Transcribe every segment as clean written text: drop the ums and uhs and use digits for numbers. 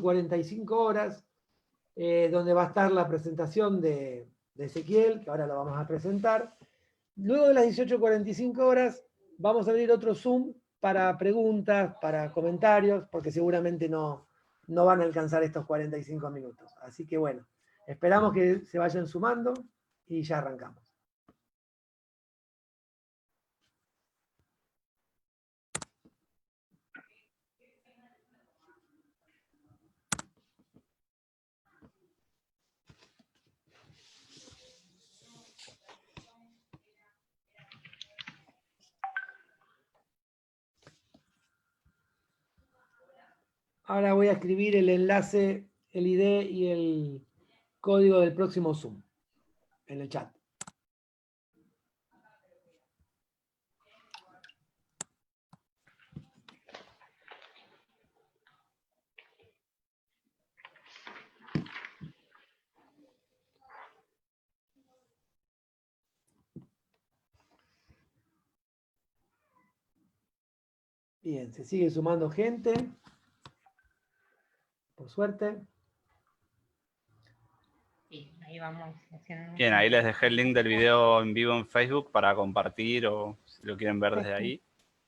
45 horas, donde va a estar la presentación de Ezequiel, que ahora lo vamos a presentar. Luego de las 18:45 horas, vamos a abrir otro Zoom para preguntas, para comentarios, porque seguramente no van a alcanzar estos 45 minutos. Así que bueno, esperamos que se vayan sumando y ya arrancamos. Ahora voy a escribir el enlace, el ID y el código del próximo Zoom en el chat. Bien, se sigue sumando gente, por suerte. Sí, ahí vamos haciendo... Bien, ahí les dejé el link del video en vivo en Facebook para compartir o si lo quieren ver desde ahí.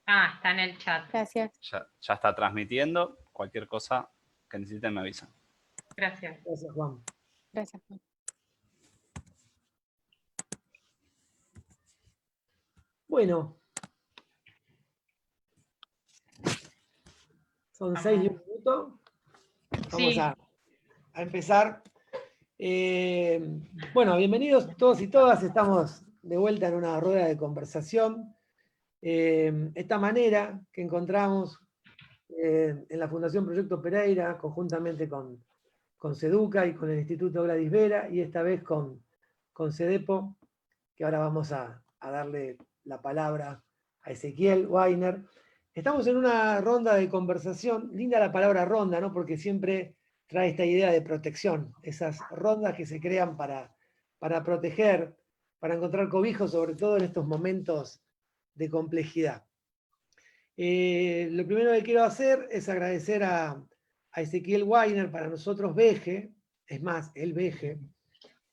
Ah, está en el chat. Gracias. Ya está transmitiendo. Cualquier cosa que necesiten me avisan. Gracias. Gracias, Juan. Gracias, Juan. Bueno. Son 6 y un minuto. Vamos Sí. a empezar. Bueno, bienvenidos todos y todas. Estamos de vuelta en una rueda de conversación. Esta manera que encontramos en la Fundación Proyecto Pereira, conjuntamente con SEDUCA y con el Instituto Gladys Vera, y esta vez con CEDEPO, que ahora vamos a darle la palabra a Ezequiel Weiner. Estamos en una ronda de conversación, linda la palabra ronda, ¿no? Porque siempre trae esta idea de protección, esas rondas que se crean para proteger, para encontrar cobijo, sobre todo en estos momentos de complejidad. Lo primero que quiero hacer es agradecer a Ezequiel Weiner, para nosotros Veje, es más, el Veje,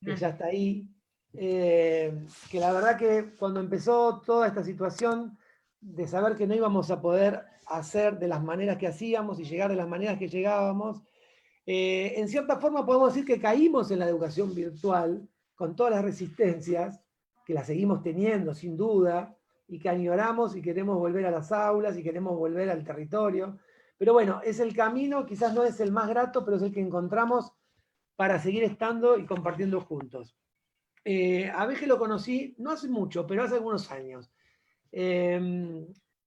que ya está ahí, que la verdad que cuando empezó toda esta situación de saber que no íbamos a poder hacer de las maneras que hacíamos y llegar de las maneras que llegábamos, en cierta forma podemos decir que caímos en la educación virtual con todas las resistencias, que las seguimos teniendo sin duda, y que añoramos y queremos volver a las aulas y queremos volver al territorio. Pero bueno, es el camino, quizás no es el más grato, pero es el que encontramos para seguir estando y compartiendo juntos. A Veje lo conocí, no hace mucho, pero hace algunos años.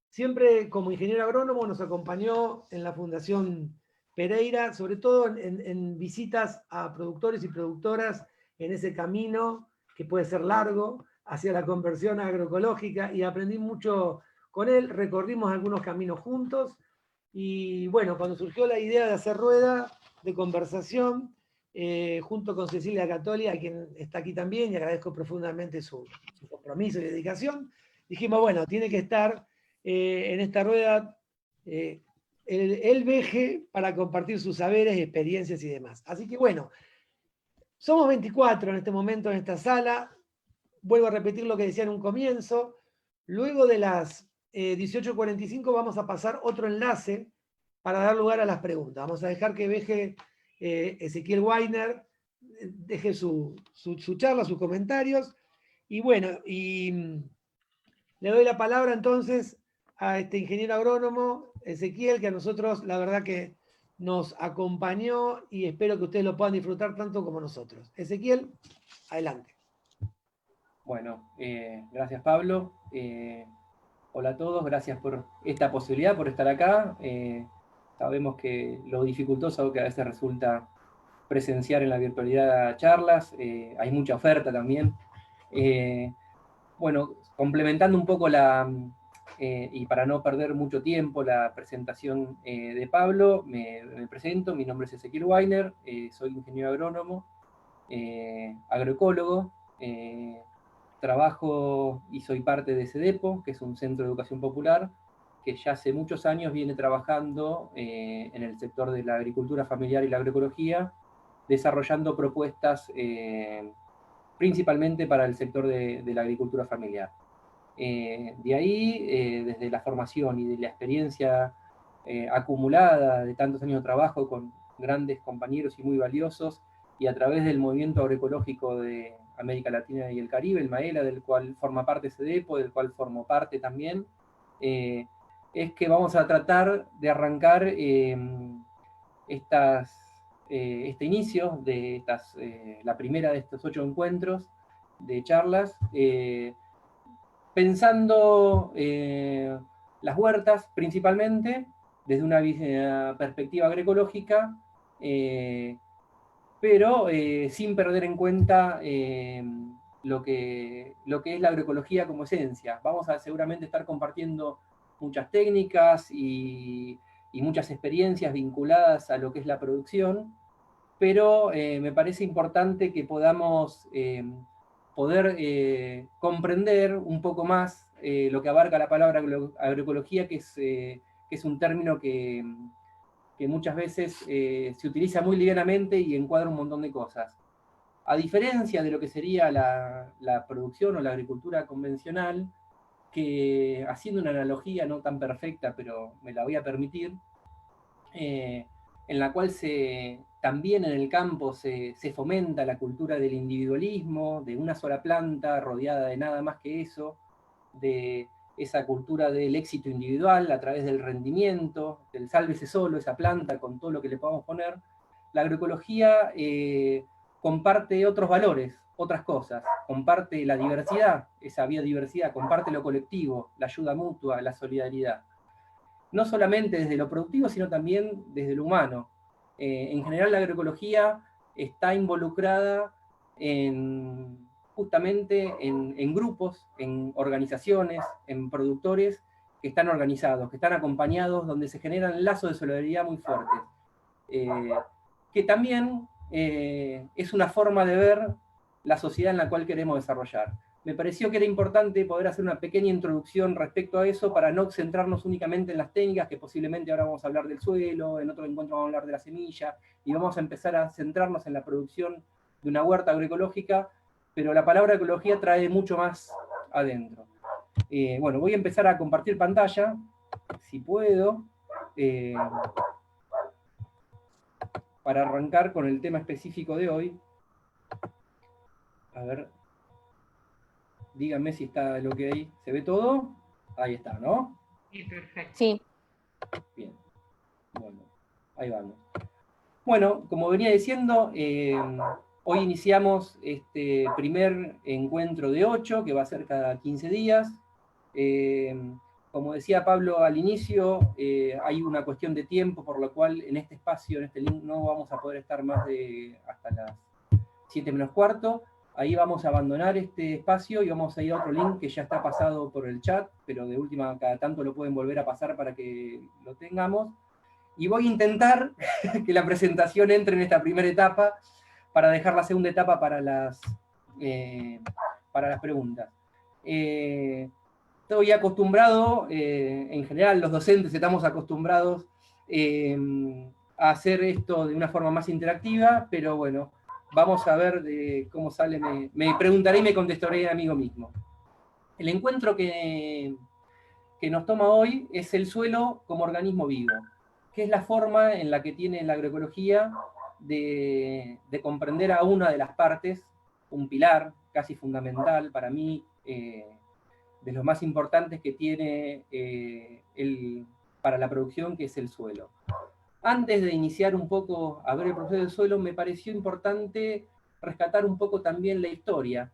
Siempre como ingeniero agrónomo nos acompañó en la Fundación Pereira, sobre todo en visitas a productores y productoras en ese camino que puede ser largo hacia la conversión agroecológica, y aprendí mucho con él, recorrimos algunos caminos juntos, y bueno, cuando surgió la idea de hacer rueda de conversación, junto con Cecilia Catolia, a quien está aquí también, y agradezco profundamente su compromiso y dedicación, dijimos, bueno, tiene que estar en esta rueda el Veje para compartir sus saberes, experiencias y demás. Así que bueno, somos 24 en este momento en esta sala. Vuelvo a repetir lo que decía en un comienzo. Luego de las 18:45 vamos a pasar otro enlace para dar lugar a las preguntas. Vamos a dejar que Veje Ezequiel Weiner deje su charla, sus comentarios. Y bueno, le doy la palabra entonces a este ingeniero agrónomo, Ezequiel, que a nosotros la verdad que nos acompañó y espero que ustedes lo puedan disfrutar tanto como nosotros. Ezequiel, adelante. Bueno, gracias Pablo. Hola a todos, gracias por esta posibilidad, por estar acá. Sabemos que lo dificultoso que a veces resulta presenciar en la virtualidad charlas, hay mucha oferta también. Bueno, complementando un poco y para no perder mucho tiempo, la presentación de Pablo, me presento, mi nombre es Ezequiel Weiner, soy ingeniero agrónomo, agroecólogo, trabajo y soy parte de CEDEPO, que es un centro de educación popular, que ya hace muchos años viene trabajando en el sector de la agricultura familiar y la agroecología, desarrollando propuestas principalmente para el sector de la agricultura familiar. De ahí, desde la formación y de la experiencia acumulada de tantos años de trabajo con grandes compañeros y muy valiosos, y a través del movimiento agroecológico de América Latina y el Caribe, el MAELA, del cual forma parte CEDEPO, del cual formo parte también, es que vamos a tratar de arrancar este inicio de la primera de estos 8 encuentros de charlas, pensando las huertas principalmente desde una perspectiva agroecológica, pero sin perder en cuenta lo que es la agroecología como esencia. Vamos a seguramente estar compartiendo muchas técnicas y muchas experiencias vinculadas a lo que es la producción, pero me parece importante que podamos poder comprender un poco más lo que abarca la palabra agroecología, que es un término que muchas veces se utiliza muy livianamente y encuadra un montón de cosas. A diferencia de lo que sería la producción o la agricultura convencional, que haciendo una analogía no tan perfecta, pero me la voy a permitir, en la cual también en el campo se fomenta la cultura del individualismo, de una sola planta rodeada de nada más que eso, de esa cultura del éxito individual a través del rendimiento, del sálvese solo esa planta con todo lo que le podamos poner. La agroecología comparte otros valores, otras cosas, comparte la diversidad, esa biodiversidad, comparte lo colectivo, la ayuda mutua, la solidaridad. No solamente desde lo productivo, sino también desde lo humano. En general la agroecología está involucrada justamente en grupos, en organizaciones, en productores que están organizados, que están acompañados, donde se generan lazos de solidaridad muy fuertes. Que también es una forma de ver la sociedad en la cual queremos desarrollar. Me pareció que era importante poder hacer una pequeña introducción respecto a eso para no centrarnos únicamente en las técnicas, que posiblemente ahora vamos a hablar del suelo, en otro encuentro vamos a hablar de la semilla, y vamos a empezar a centrarnos en la producción de una huerta agroecológica, pero la palabra ecología trae mucho más adentro. Bueno, voy a empezar a compartir pantalla, si puedo, para arrancar con el tema específico de hoy. A ver, díganme si está el OK. ¿Se ve todo? Ahí está, ¿no? Sí, perfecto. Sí. Bien. Bueno, ahí vamos. Bueno, como venía diciendo, hoy iniciamos este primer encuentro de 8, que va a ser cada 15 días. Como decía Pablo al inicio, hay una cuestión de tiempo, por lo cual en este espacio, en este link, no vamos a poder estar más de hasta las 7 menos cuarto. Ahí vamos a abandonar este espacio y vamos a ir a otro link que ya está pasado por el chat, pero de última cada tanto lo pueden volver a pasar para que lo tengamos. Y voy a intentar que la presentación entre en esta primera etapa para dejar la segunda etapa para las preguntas. Estoy acostumbrado, en general los docentes estamos acostumbrados a hacer esto de una forma más interactiva, pero bueno, vamos a ver cómo sale, me preguntaré y me contestaré a mí mismo. El encuentro que nos toma hoy es el suelo como organismo vivo, que es la forma en la que tiene la agroecología de comprender a una de las partes, un pilar casi fundamental para mí, de los más importantes que tiene para la producción, que es el suelo. Antes de iniciar un poco a ver el proceso del suelo, me pareció importante rescatar un poco también la historia.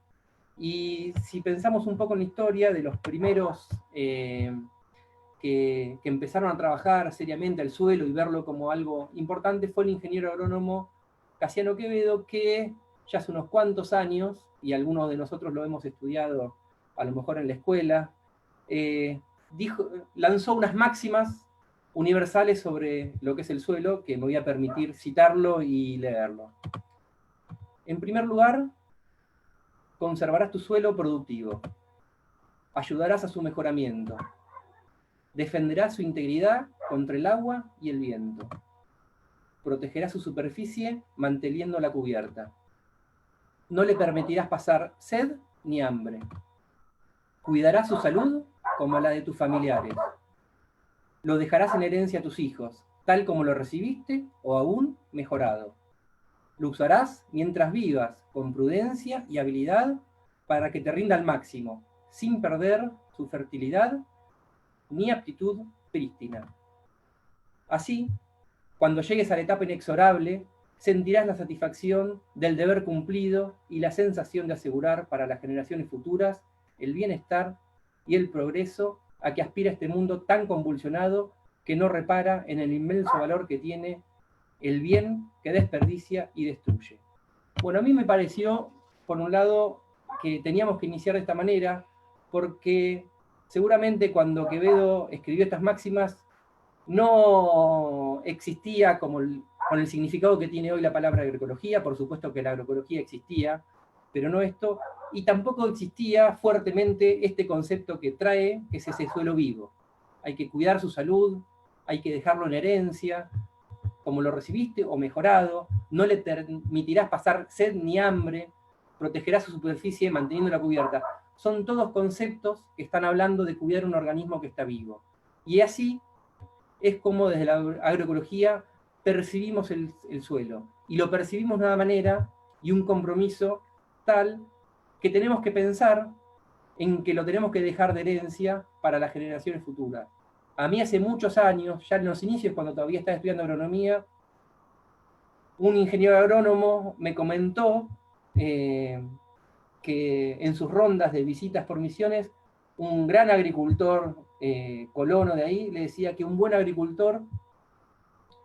Y si pensamos un poco en la historia de los primeros que empezaron a trabajar seriamente el suelo y verlo como algo importante, fue el ingeniero agrónomo Casiano Quevedo, que ya hace unos cuantos años, y algunos de nosotros lo hemos estudiado a lo mejor en la escuela, lanzó unas máximas universales sobre lo que es el suelo, que me voy a permitir citarlo y leerlo. En primer lugar, conservarás tu suelo productivo, ayudarás a su mejoramiento, defenderá su integridad contra el agua y el viento. Protegerá su superficie manteniéndola cubierta. No le permitirás pasar sed ni hambre. Cuidarás su salud como la de tus familiares. Lo dejarás en herencia a tus hijos, tal como lo recibiste o aún mejorado. Lo usarás mientras vivas, con prudencia y habilidad, para que te rinda al máximo, sin perder su fertilidad ni aptitud prístina. Así, cuando llegues a la etapa inexorable, sentirás la satisfacción del deber cumplido y la sensación de asegurar para las generaciones futuras el bienestar y el progreso a que aspira este mundo tan convulsionado que no repara en el inmenso valor que tiene el bien que desperdicia y destruye. Bueno, a mí me pareció, por un lado, que teníamos que iniciar de esta manera, porque seguramente cuando Quevedo escribió estas máximas no existía con el significado que tiene hoy la palabra agroecología. Por supuesto que la agroecología existía, pero no esto, y tampoco existía fuertemente este concepto que trae, que es ese suelo vivo. Hay que cuidar su salud, hay que dejarlo en herencia, como lo recibiste o mejorado, no le permitirás pasar sed ni hambre, protegerás su superficie manteniéndola cubierta. Son todos conceptos que están hablando de cuidar un organismo que está vivo. Y así es como desde la agroecología percibimos el suelo. Y lo percibimos de una manera y un compromiso tal que tenemos que pensar en que lo tenemos que dejar de herencia para las generaciones futuras. A mí hace muchos años, ya en los inicios, cuando todavía estaba estudiando agronomía, un ingeniero agrónomo me comentó que en sus rondas de visitas por misiones, un gran agricultor colono de ahí le decía que un buen agricultor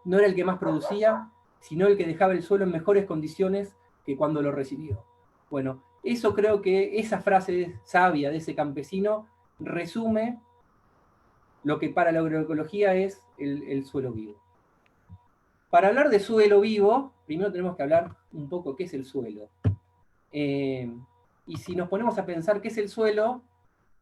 no era el que más producía, sino el que dejaba el suelo en mejores condiciones que cuando lo recibió. Bueno, eso creo que esa frase sabia de ese campesino resume lo que para la agroecología es el suelo vivo. Para hablar de suelo vivo, primero tenemos que hablar un poco qué es el suelo. Y si nos ponemos a pensar qué es el suelo,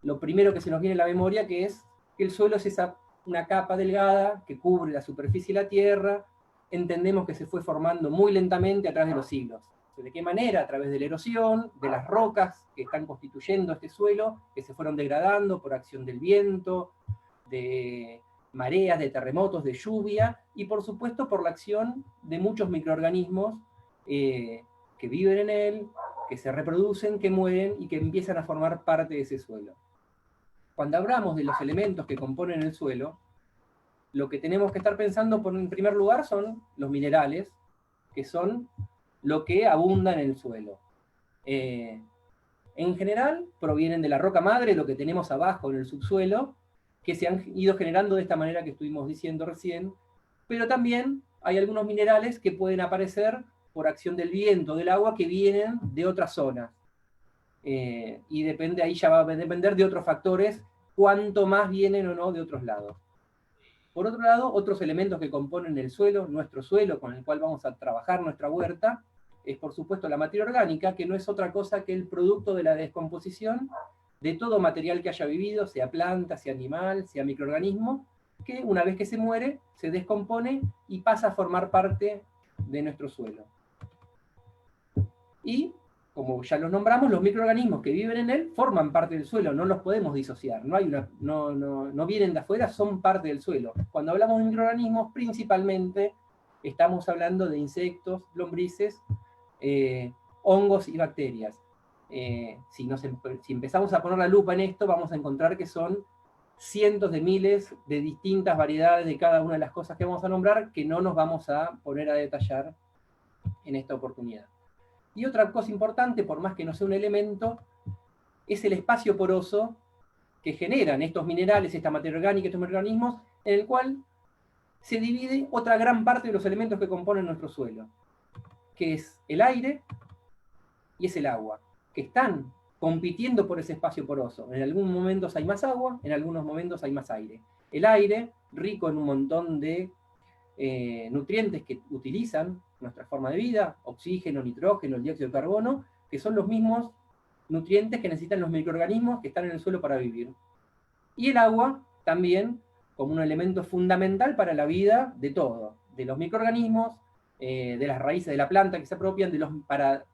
lo primero que se nos viene a la memoria que es que el suelo es una capa delgada que cubre la superficie de la tierra. Entendemos que se fue formando muy lentamente a través de los siglos. ¿De qué manera? A través de la erosión, de las rocas que están constituyendo este suelo, que se fueron degradando por acción del viento, de mareas, de terremotos, de lluvia, y por supuesto por la acción de muchos microorganismos que viven en él, que se reproducen, que mueren y que empiezan a formar parte de ese suelo. Cuando hablamos de los elementos que componen el suelo, lo que tenemos que estar pensando en primer lugar son los minerales, que son lo que abunda en el suelo. En general provienen de la roca madre, lo que tenemos abajo en el subsuelo, que se han ido generando de esta manera que estuvimos diciendo recién, pero también hay algunos minerales que pueden aparecer por acción del viento, del agua, que vienen de otras zonas. Y ahí ya va a depender de otros factores, cuánto más vienen o no de otros lados. Por otro lado, otros elementos que componen el suelo, nuestro suelo con el cual vamos a trabajar nuestra huerta, es por supuesto la materia orgánica, que no es otra cosa que el producto de la descomposición de todo material que haya vivido, sea planta, sea animal, sea microorganismo, que una vez que se muere, se descompone y pasa a formar parte de nuestro suelo. Y, como ya lo nombramos, los microorganismos que viven en él forman parte del suelo, no los podemos disociar, no vienen de afuera, son parte del suelo. Cuando hablamos de microorganismos, principalmente estamos hablando de insectos, lombrices, hongos y bacterias. Si empezamos a poner la lupa en esto, vamos a encontrar que son cientos de miles de distintas variedades de cada una de las cosas que vamos a nombrar, que no nos vamos a poner a detallar en esta oportunidad. Y otra cosa importante, por más que no sea un elemento, es el espacio poroso que generan estos minerales, esta materia orgánica, estos microorganismos, en el cual se divide otra gran parte de los elementos que componen nuestro suelo, que es el aire y es el agua, que están compitiendo por ese espacio poroso. En algunos momentos hay más agua, en algunos momentos hay más aire. El aire, rico en un montón de nutrientes que utilizan nuestra forma de vida, oxígeno, nitrógeno, el dióxido de carbono, que son los mismos nutrientes que necesitan los microorganismos que están en el suelo para vivir. Y el agua también como un elemento fundamental para la vida de todo, de los microorganismos, de las raíces de la planta que se apropian, para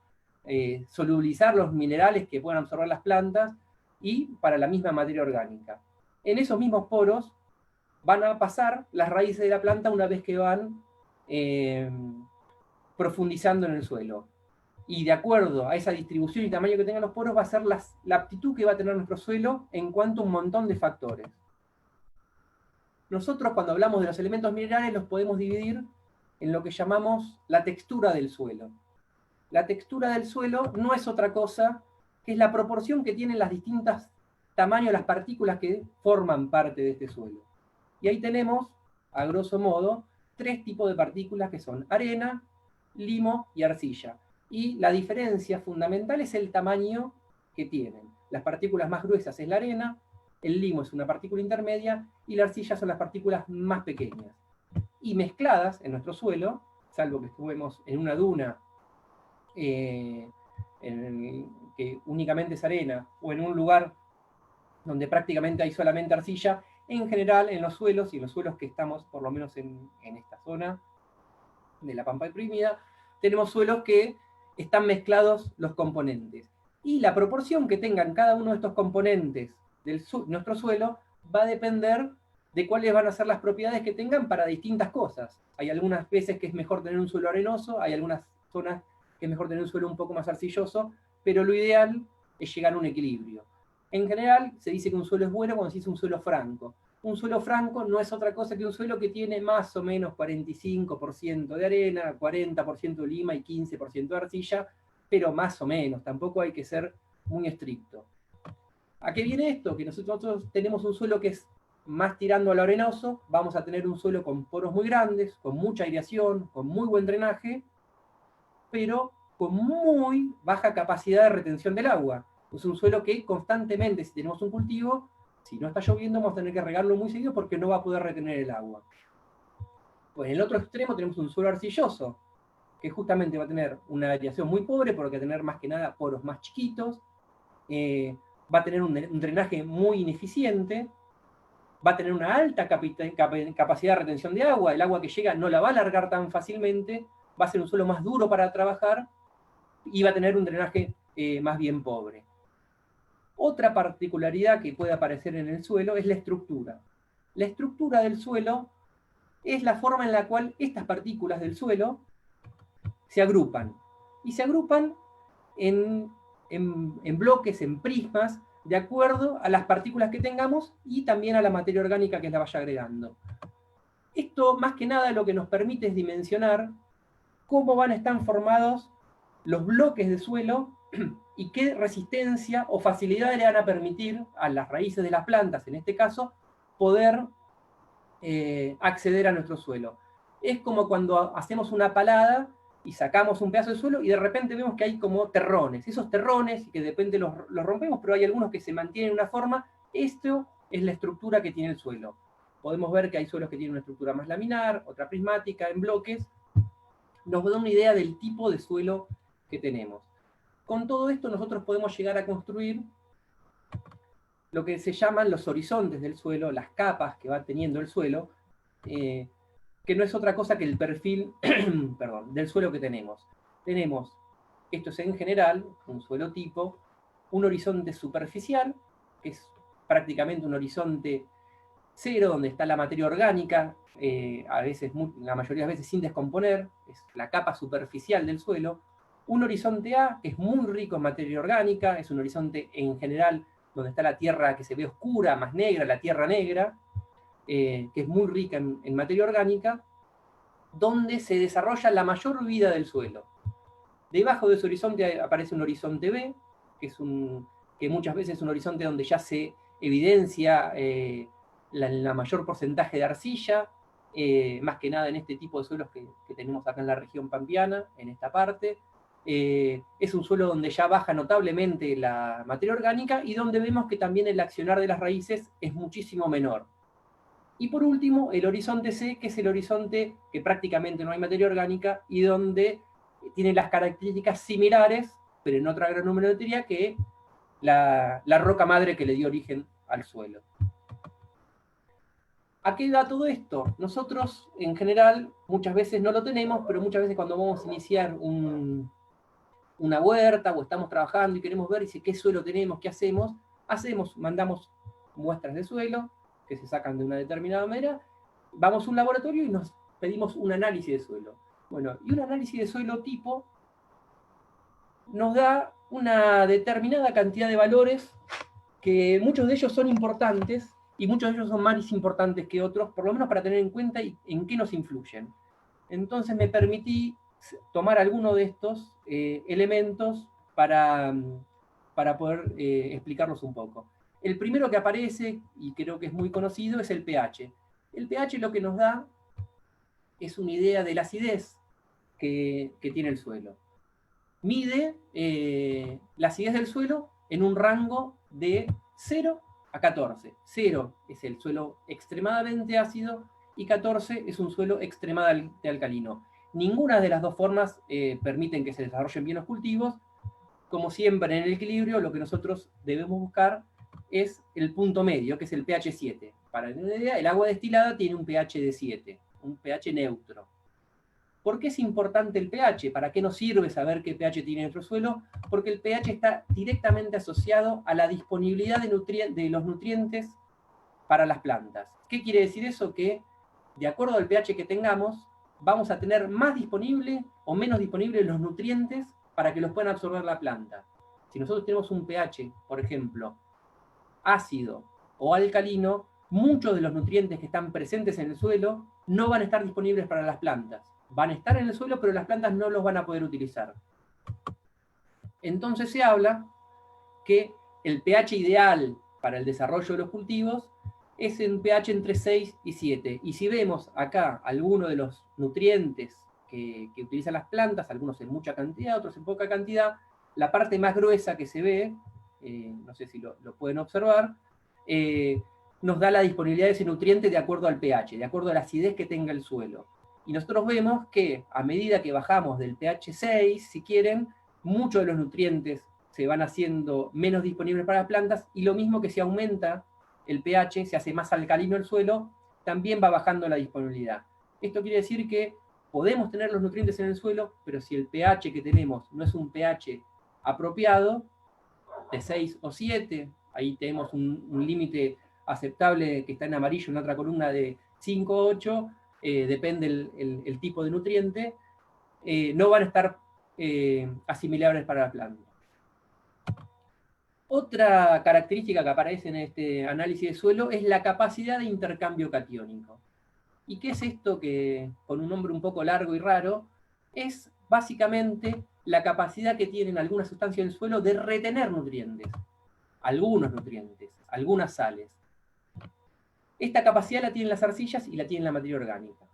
solubilizar los minerales que puedan absorber las plantas y para la misma materia orgánica. En esos mismos poros van a pasar las raíces de la planta una vez que van profundizando en el suelo. Y de acuerdo a esa distribución y tamaño que tengan los poros va a ser la aptitud que va a tener nuestro suelo en cuanto a un montón de factores. Nosotros cuando hablamos de los elementos minerales los podemos dividir en lo que llamamos la textura del suelo. La textura del suelo no es otra cosa que es la proporción que tienen las distintas tamaños, las partículas que forman parte de este suelo. Y ahí tenemos, a grosso modo, 3 tipos de partículas que son arena, limo y arcilla. Y la diferencia fundamental es el tamaño que tienen. Las partículas más gruesas es la arena, el limo es una partícula intermedia y la arcilla son las partículas más pequeñas. Y mezcladas en nuestro suelo, salvo que estuvimos en una duna que únicamente es arena, o en un lugar donde prácticamente hay solamente arcilla, en general en los suelos, y en los suelos que estamos por lo menos en esta zona de la Pampa deprimida, tenemos suelos que están mezclados los componentes. Y la proporción que tengan cada uno de estos componentes de nuestro suelo va a depender de cuáles van a ser las propiedades que tengan para distintas cosas. Hay algunas veces que es mejor tener un suelo arenoso, hay algunas zonas que es mejor tener un suelo un poco más arcilloso, pero lo ideal es llegar a un equilibrio. En general, se dice que un suelo es bueno cuando se dice un suelo franco. Un suelo franco no es otra cosa que un suelo que tiene más o menos 45% de arena, 40% de lima y 15% de arcilla, pero más o menos, tampoco hay que ser muy estricto. ¿A qué viene esto? Que nosotros tenemos un suelo que es más tirando a lo arenoso, vamos a tener un suelo con poros muy grandes, con mucha aireación, con muy buen drenaje, pero con muy baja capacidad de retención del agua. Es un suelo que constantemente, si tenemos un cultivo, si no está lloviendo, vamos a tener que regarlo muy seguido porque no va a poder retener el agua. Pues en el otro extremo tenemos un suelo arcilloso, que justamente va a tener una aireación muy pobre, porque va a tener más que nada poros más chiquitos, va a tener un drenaje muy ineficiente, va a tener una alta capacidad de retención de agua, el agua que llega no la va a largar tan fácilmente, va a ser un suelo más duro para trabajar, y va a tener un drenaje más bien pobre. Otra particularidad que puede aparecer en el suelo es la estructura. La estructura del suelo es la forma en la cual estas partículas del suelo se agrupan. Y se agrupan en bloques, en prismas, de acuerdo a las partículas que tengamos y también a la materia orgánica que la vaya agregando. Esto, más que nada, lo que nos permite es dimensionar cómo van a estar formados los bloques de suelo y qué resistencia o facilidad le van a permitir a las raíces de las plantas, en este caso, poder acceder a nuestro suelo. Es como cuando hacemos una palada y sacamos un pedazo de suelo y de repente vemos que hay como terrones. Esos terrones, que de repente los rompemos, pero hay algunos que se mantienen en una forma. Esto es la estructura que tiene el suelo. Podemos ver que hay suelos que tienen una estructura más laminar, otra prismática, en bloques. Nos da una idea del tipo de suelo que tenemos. Con todo esto nosotros podemos llegar a construir lo que se llaman los horizontes del suelo, las capas que va teniendo el suelo, que no es otra cosa que el perfil perdón, del suelo que tenemos. Tenemos, esto es en general, un suelo tipo, un horizonte superficial, que es prácticamente un horizonte cero, donde está la materia orgánica, a veces, la mayoría de las veces sin descomponer, es la capa superficial del suelo. Un horizonte A, que es muy rico en materia orgánica, es un horizonte en general donde está la tierra que se ve oscura, más negra, la tierra negra, que es muy rica en materia orgánica, donde se desarrolla la mayor vida del suelo. Debajo de ese horizonte aparece un horizonte B, que muchas veces es un horizonte donde ya se evidencia la mayor porcentaje de arcilla, más que nada en este tipo de suelos que tenemos acá en la región pampeana, en esta parte. Es un suelo donde ya baja notablemente la materia orgánica y donde vemos que también el accionar de las raíces es muchísimo menor. Y por último, el horizonte C, que es el horizonte que prácticamente no hay materia orgánica y donde tiene las características similares, pero en otra granulometría, que la roca madre que le dio origen al suelo. ¿A qué da todo esto? Nosotros, en general, muchas veces no lo tenemos, pero muchas veces cuando vamos a iniciar una huerta o estamos trabajando y queremos ver qué suelo tenemos, qué hacemos, mandamos muestras de suelo que se sacan de una determinada manera, vamos a un laboratorio y nos pedimos un análisis de suelo. Bueno, y un análisis de suelo tipo nos da una determinada cantidad de valores que muchos de ellos son importantes y muchos de ellos son más importantes que otros, por lo menos para tener en cuenta en qué nos influyen. Entonces me permití tomar alguno de estos elementos para poder explicarlos un poco. El primero que aparece, y creo que es muy conocido, es el pH. El pH lo que nos da es una idea de la acidez que tiene el suelo. Mide la acidez del suelo en un rango de 0 a 14. 0 es el suelo extremadamente ácido y 14 es un suelo extremadamente alcalino. Ninguna de las dos formas permiten que se desarrollen bien los cultivos. Como siempre en el equilibrio, lo que nosotros debemos buscar es el punto medio, que es el pH 7. Para tener una idea, el agua destilada tiene un pH de 7, un pH neutro. ¿Por qué es importante el pH? ¿Para qué nos sirve saber qué pH tiene nuestro suelo? Porque el pH está directamente asociado a la disponibilidad de los nutrientes para las plantas. ¿Qué quiere decir eso? Que de acuerdo al pH que tengamos, vamos a tener más disponible o menos disponible los nutrientes para que los puedan absorber la planta. Si nosotros tenemos un pH, por ejemplo, ácido o alcalino, muchos de los nutrientes que están presentes en el suelo no van a estar disponibles para las plantas. Van a estar en el suelo, pero las plantas no los van a poder utilizar. Entonces se habla que el pH ideal para el desarrollo de los cultivos es un pH entre 6 y 7. Y si vemos acá algunos de los nutrientes que utilizan las plantas, algunos en mucha cantidad, otros en poca cantidad, la parte más gruesa que se ve, no sé si lo pueden observar, nos da la disponibilidad de ese nutriente de acuerdo al pH, de acuerdo a la acidez que tenga el suelo. Y nosotros vemos que a medida que bajamos del pH 6, si quieren, muchos de los nutrientes se van haciendo menos disponibles para las plantas, y lo mismo que si aumenta el pH, se hace más alcalino el suelo, también va bajando la disponibilidad. Esto quiere decir que podemos tener los nutrientes en el suelo, pero si el pH que tenemos no es un pH apropiado, de 6 o 7, ahí tenemos un límite aceptable que está en amarillo en otra columna de 5 o 8, depende el tipo de nutriente, no van a estar asimilables para la planta. Otra característica que aparece en este análisis de suelo es la capacidad de intercambio catiónico. ¿Y qué es esto que, con un nombre un poco largo y raro, es básicamente la capacidad que tienen algunas sustancias del suelo de retener nutrientes, algunos nutrientes, algunas sales? Esta capacidad la tienen las arcillas y la tiene la materia orgánica.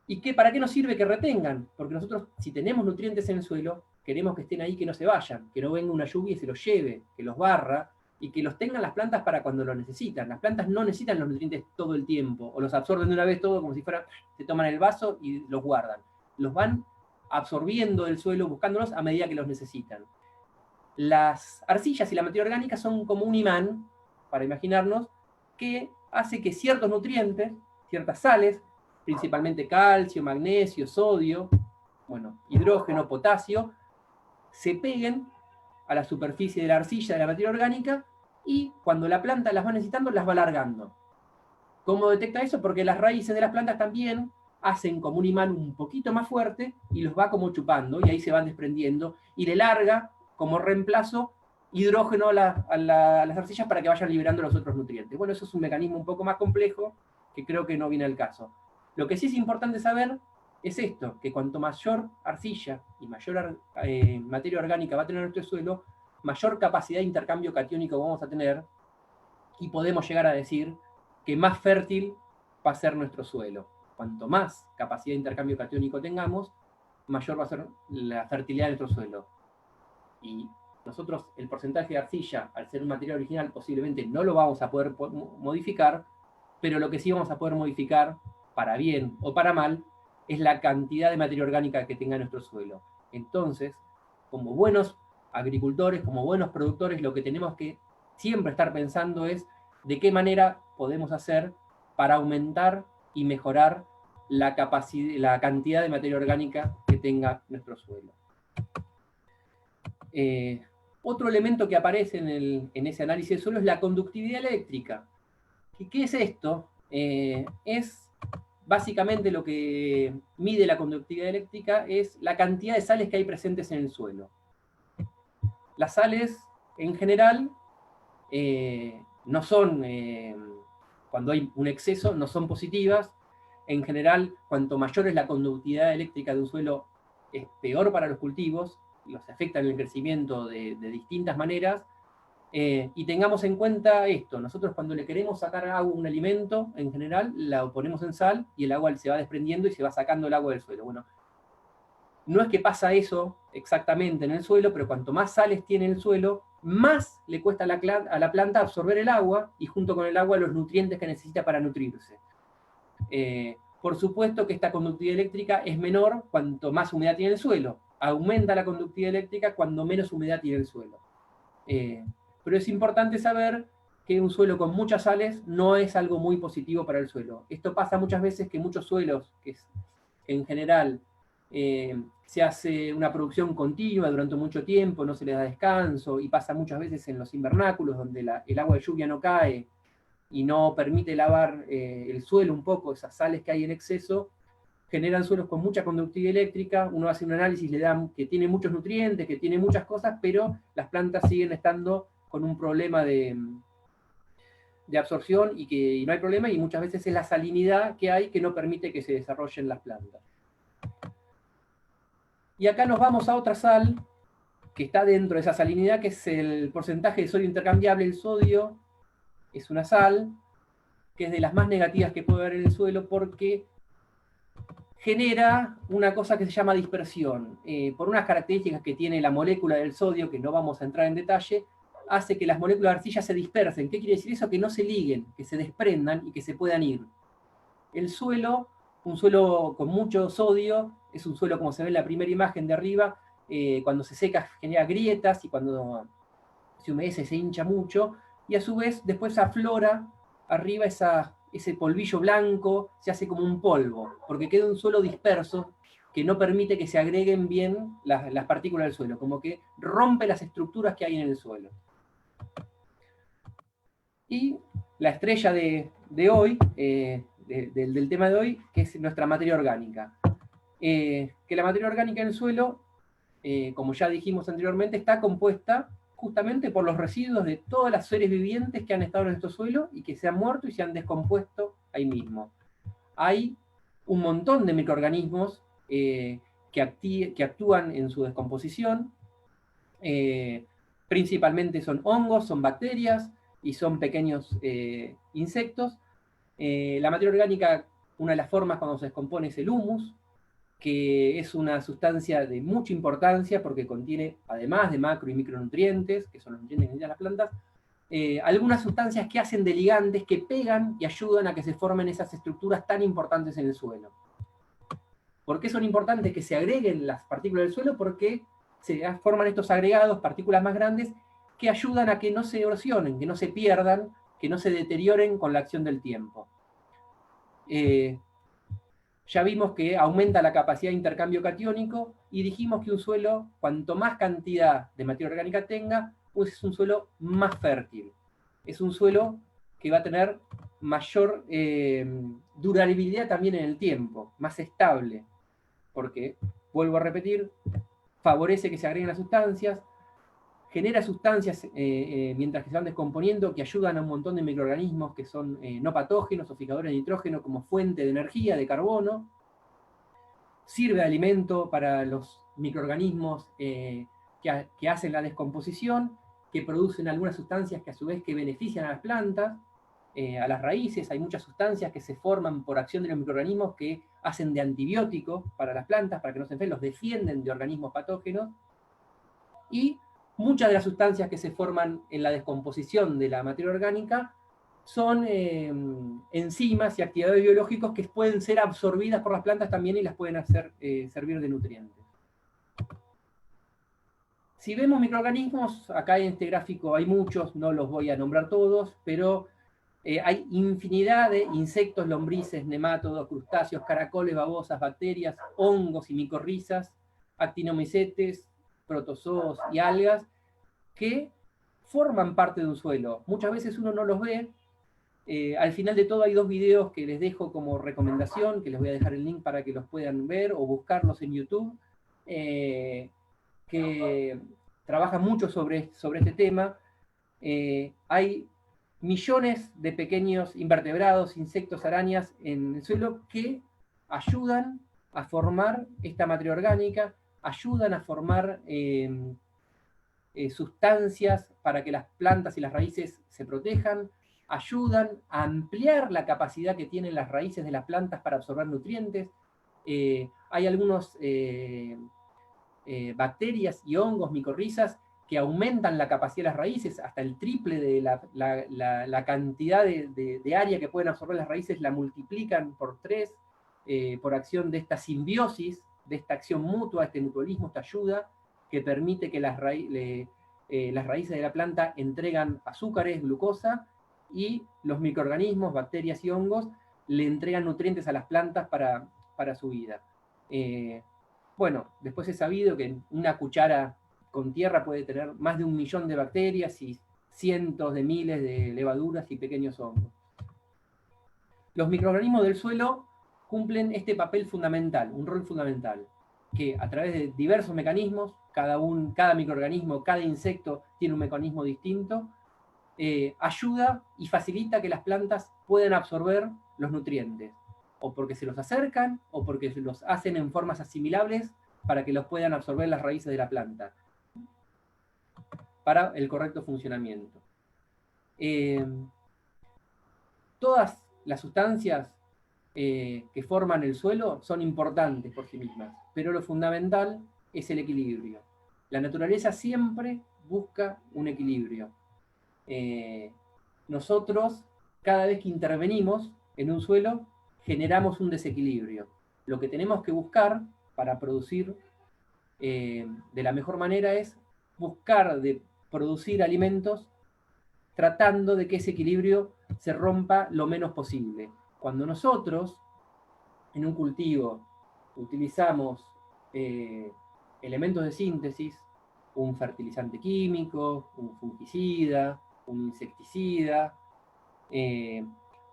¿Y para qué nos sirve que retengan? Porque nosotros, si tenemos nutrientes en el suelo, queremos que estén ahí, que no se vayan, que no venga una lluvia y se los lleve, que los barra, y que los tengan las plantas para cuando lo necesitan. Las plantas no necesitan los nutrientes todo el tiempo, o los absorben de una vez todo como si fuera, se toman el vaso y los guardan. Los van absorbiendo del suelo, buscándolos a medida que los necesitan. Las arcillas y la materia orgánica son como un imán, para imaginarnos, que hace que ciertos nutrientes, ciertas sales, principalmente calcio, magnesio, sodio, bueno, hidrógeno, potasio, se peguen a la superficie de la arcilla, de la materia orgánica, y cuando la planta las va necesitando, las va alargando. ¿Cómo detecta eso? Porque las raíces de las plantas también hacen como un imán un poquito más fuerte y los va como chupando, y ahí se van desprendiendo, y le larga como reemplazo hidrógeno a las arcillas para que vayan liberando los otros nutrientes. Bueno, eso es un mecanismo un poco más complejo que creo que no viene al caso. Lo que sí es importante saber es esto, que cuanto mayor arcilla y mayor materia orgánica va a tener nuestro suelo, mayor capacidad de intercambio catiónico vamos a tener, y podemos llegar a decir que más fértil va a ser nuestro suelo. Cuanto más capacidad de intercambio catiónico tengamos, mayor va a ser la fertilidad de nuestro suelo. Y nosotros el porcentaje de arcilla, al ser un material original, posiblemente no lo vamos a poder modificar, pero lo que sí vamos a poder modificar, para bien o para mal, es la cantidad de materia orgánica que tenga nuestro suelo. Entonces, como buenos agricultores, como buenos productores, lo que tenemos que siempre estar pensando es de qué manera podemos hacer para aumentar y mejorar la cantidad de materia orgánica que tenga nuestro suelo. Otro elemento que aparece en ese análisis del suelo es la conductividad eléctrica. ¿Qué es esto? Es básicamente lo que mide la conductividad eléctrica, es la cantidad de sales que hay presentes en el suelo. Las sales, en general, no son, cuando hay un exceso, no son positivas. En general, cuanto mayor es la conductividad eléctrica de un suelo, es peor para los cultivos, los afecta en el crecimiento de distintas maneras. Y tengamos en cuenta esto: nosotros cuando le queremos sacar agua a un alimento, en general, la ponemos en sal y el agua se va desprendiendo y se va sacando el agua del suelo. Bueno, no es que pasa eso exactamente en el suelo, pero cuanto más sales tiene el suelo, más le cuesta a la planta absorber el agua, y junto con el agua los nutrientes que necesita para nutrirse. Por supuesto que esta conductividad eléctrica es menor cuanto más humedad tiene el suelo. Aumenta la conductividad eléctrica cuando menos humedad tiene el suelo. Pero es importante saber que un suelo con muchas sales no es algo muy positivo para el suelo. Esto pasa muchas veces, que muchos suelos, que en general se hace una producción continua durante mucho tiempo, no se les da descanso, y pasa muchas veces en los invernáculos, donde el agua de lluvia no cae y no permite lavar el suelo un poco, esas sales que hay en exceso, generan suelos con mucha conductividad eléctrica. Uno hace un análisis, le da que tiene muchos nutrientes, que tiene muchas cosas, pero las plantas siguen estando con un problema de absorción, y no hay problema, y muchas veces es la salinidad que hay que no permite que se desarrollen las plantas. Y acá nos vamos a otra sal que está dentro de esa salinidad, que es el porcentaje de sodio intercambiable. El sodio es una sal que es de las más negativas que puede haber en el suelo, porque genera una cosa que se llama dispersión. Por unas características que tiene la molécula del sodio, que no vamos a entrar en detalle, hace que las moléculas de arcilla se dispersen. ¿Qué quiere decir eso? Que no se liguen, que se desprendan y que se puedan ir. El suelo, un suelo con mucho sodio, es un suelo, como se ve en la primera imagen de arriba, cuando se seca genera grietas, y cuando se humedece se hincha mucho, y a su vez después aflora arriba ese polvillo blanco, se hace como un polvo, porque queda un suelo disperso que no permite que se agreguen bien las partículas del suelo, como que rompe las estructuras que hay en el suelo. Y la estrella de hoy, del tema de hoy, que es nuestra materia orgánica. Que la materia orgánica en el suelo, como ya dijimos anteriormente, está compuesta justamente por los residuos de todas las seres vivientes que han estado en nuestro suelo y que se han muerto y se han descompuesto ahí mismo. Hay un montón de microorganismos que actúan en su descomposición. Principalmente son hongos, son bacterias y son pequeños insectos. La materia orgánica, una de las formas cuando se descompone es el humus, que es una sustancia de mucha importancia porque contiene, además de macro y micronutrientes, que son los nutrientes que necesitan las plantas, algunas sustancias que hacen de ligandes, que pegan y ayudan a que se formen esas estructuras tan importantes en el suelo. ¿Por qué son importantes que se agreguen las partículas del suelo? Porque se forman estos agregados, partículas más grandes, que ayudan a que no se erosionen, que no se pierdan, que no se deterioren con la acción del tiempo. Ya vimos que aumenta la capacidad de intercambio catiónico, y dijimos que un suelo, cuanto más cantidad de materia orgánica tenga, pues es un suelo más fértil. Es un suelo que va a tener mayor durabilidad también en el tiempo, más estable, porque, vuelvo a repetir, favorece que se agreguen las sustancias, genera sustancias mientras que se van descomponiendo, que ayudan a un montón de microorganismos que son no patógenos o fijadores de nitrógeno como fuente de energía, de carbono. Sirve de alimento para los microorganismos que hacen la descomposición, que producen algunas sustancias que a su vez que benefician a las plantas, a las raíces. Hay muchas sustancias que se forman por acción de los microorganismos que hacen de antibiótico para las plantas, para que no se enfermen, los defienden de organismos patógenos. Y muchas de las sustancias que se forman en la descomposición de la materia orgánica son enzimas y actividades biológicos que pueden ser absorbidas por las plantas también y las pueden hacer servir de nutrientes. Si vemos microorganismos, acá en este gráfico hay muchos, no los voy a nombrar todos, pero Hay infinidad de insectos, lombrices, nemátodos, crustáceos, caracoles, babosas, bacterias, hongos y micorrizas, actinomicetes, protozoos y algas que forman parte de un suelo. Muchas veces uno no los ve. Al final de todo hay 2 videos que les dejo como recomendación, que les voy a dejar el link para que los puedan ver o buscarlos en YouTube, que trabajan mucho sobre este tema. Hay millones de pequeños invertebrados, insectos, arañas en el suelo que ayudan a formar esta materia orgánica, ayudan a formar sustancias para que las plantas y las raíces se protejan, ayudan a ampliar la capacidad que tienen las raíces de las plantas para absorber nutrientes. Hay algunos bacterias y hongos, micorrizas, que aumentan la capacidad de las raíces hasta el triple de la cantidad de área que pueden absorber las raíces, la multiplican por 3 por acción de esta simbiosis, de esta acción mutua, este mutualismo, esta ayuda que permite que las raíces de la planta entregan azúcares, glucosa, y los microorganismos, bacterias y hongos le entregan nutrientes a las plantas para su vida. Bueno, después he sabido que una cuchara con tierra puede tener más de 1 millón de bacterias y cientos de miles de levaduras y pequeños hongos. Los microorganismos del suelo cumplen este papel fundamental, un rol fundamental, que a través de diversos mecanismos, cada microorganismo, cada insecto tiene un mecanismo distinto, ayuda y facilita que las plantas puedan absorber los nutrientes, o porque se los acercan, o porque los hacen en formas asimilables para que los puedan absorber las raíces de la planta, para el correcto funcionamiento. Todas las sustancias que forman el suelo son importantes por sí mismas, pero lo fundamental es el equilibrio. La naturaleza siempre busca un equilibrio. Nosotros, cada vez que intervenimos en un suelo, generamos un desequilibrio. Lo que tenemos que buscar para producir de la mejor manera es buscar de producir alimentos tratando de que ese equilibrio se rompa lo menos posible. Cuando nosotros en un cultivo utilizamos elementos de síntesis, un fertilizante químico, un fungicida, un insecticida,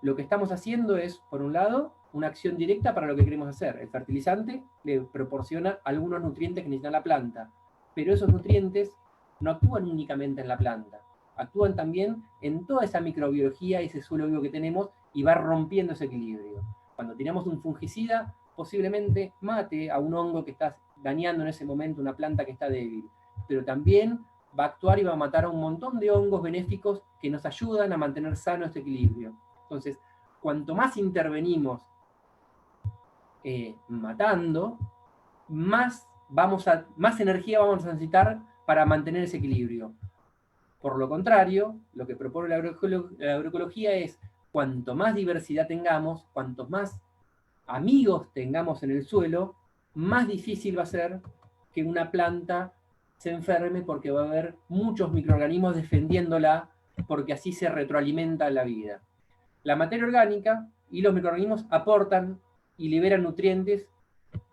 lo que estamos haciendo es, por un lado, una acción directa para lo que queremos hacer. El fertilizante le proporciona algunos nutrientes que necesita la planta, pero esos nutrientes no actúan únicamente en la planta, actúan también en toda esa microbiología, ese suelo vivo que tenemos, y va rompiendo ese equilibrio. Cuando tiramos un fungicida, posiblemente mate a un hongo que está dañando en ese momento una planta que está débil, pero también va a actuar y va a matar a un montón de hongos benéficos que nos ayudan a mantener sano este equilibrio. Entonces, cuanto más intervenimos matando, más energía vamos a necesitar para mantener ese equilibrio. Por lo contrario, lo que propone la agroecología es, cuanto más diversidad tengamos, cuantos más amigos tengamos en el suelo, más difícil va a ser que una planta se enferme, porque va a haber muchos microorganismos defendiéndola, porque así se retroalimenta la vida. La materia orgánica y los microorganismos aportan y liberan nutrientes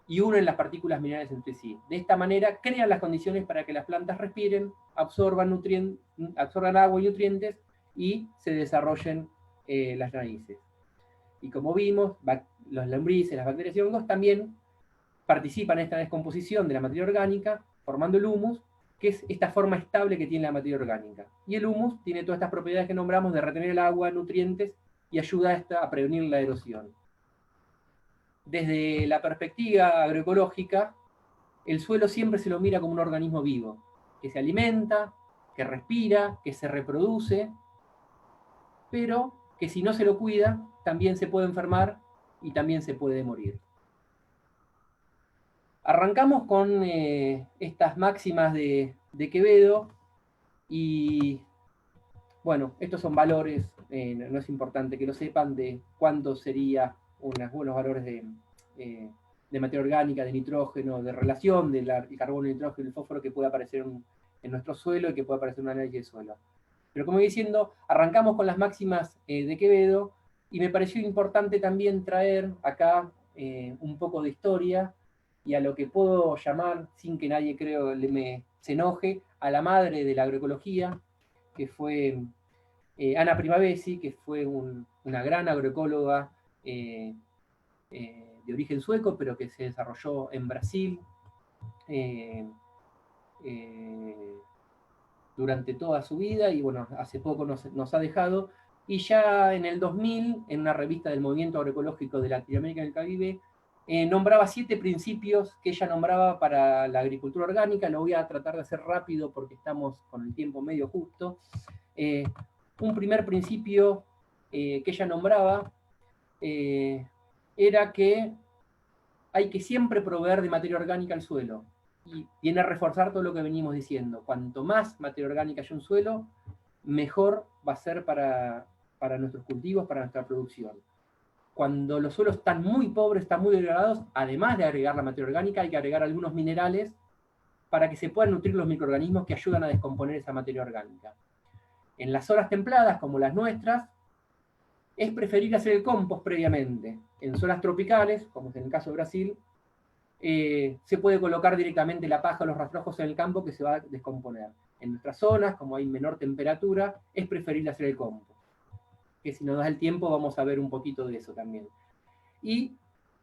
y unen las partículas minerales entre sí. De esta manera crean las condiciones para que las plantas respiren, absorban agua y nutrientes y se desarrollen las raíces. Y como vimos, los lombrices, las bacterias y hongos también participan en esta descomposición de la materia orgánica, formando el humus, que es esta forma estable que tiene la materia orgánica. Y el humus tiene todas estas propiedades que nombramos de retener el agua, nutrientes, y ayuda a prevenir la erosión. Desde la perspectiva agroecológica, el suelo siempre se lo mira como un organismo vivo, que se alimenta, que respira, que se reproduce, pero que si no se lo cuida, también se puede enfermar y también se puede morir. Arrancamos con estas máximas de Quevedo, y bueno, estos son valores, no es importante que lo sepan, de cuánto sería unos valores de materia orgánica, de nitrógeno, de relación del carbono, el nitrógeno y el fósforo que puede aparecer en nuestro suelo y que puede aparecer en un análisis de suelo. Pero como diciendo, arrancamos con las máximas de Quevedo, y me pareció importante también traer acá un poco de historia, y a lo que puedo llamar, sin que nadie creo se enoje, a la madre de la agroecología, que fue Ana Primavesi, que fue una gran agroecóloga de origen sueco, pero que se desarrolló en Brasil durante toda su vida, y bueno, hace poco nos ha dejado, y ya en el 2000, en una revista del Movimiento Agroecológico de Latinoamérica y el Caribe, nombraba 7 principios que ella nombraba para la agricultura orgánica. Lo voy a tratar de hacer rápido porque estamos con el tiempo medio justo. Un primer principio que ella nombraba era que hay que siempre proveer de materia orgánica al suelo. Y viene a reforzar todo lo que venimos diciendo. Cuanto más materia orgánica haya en un suelo, mejor va a ser para nuestros cultivos, para nuestra producción. Cuando los suelos están muy pobres, están muy degradados, además de agregar la materia orgánica, hay que agregar algunos minerales para que se puedan nutrir los microorganismos que ayudan a descomponer esa materia orgánica. En las zonas templadas, como las nuestras, es preferible hacer el compost previamente. En zonas tropicales, como es en el caso de Brasil, se puede colocar directamente la paja o los rastrojos en el campo que se va a descomponer. En nuestras zonas, como hay menor temperatura, es preferible hacer el compost. Que si nos da el tiempo vamos a ver un poquito de eso también. Y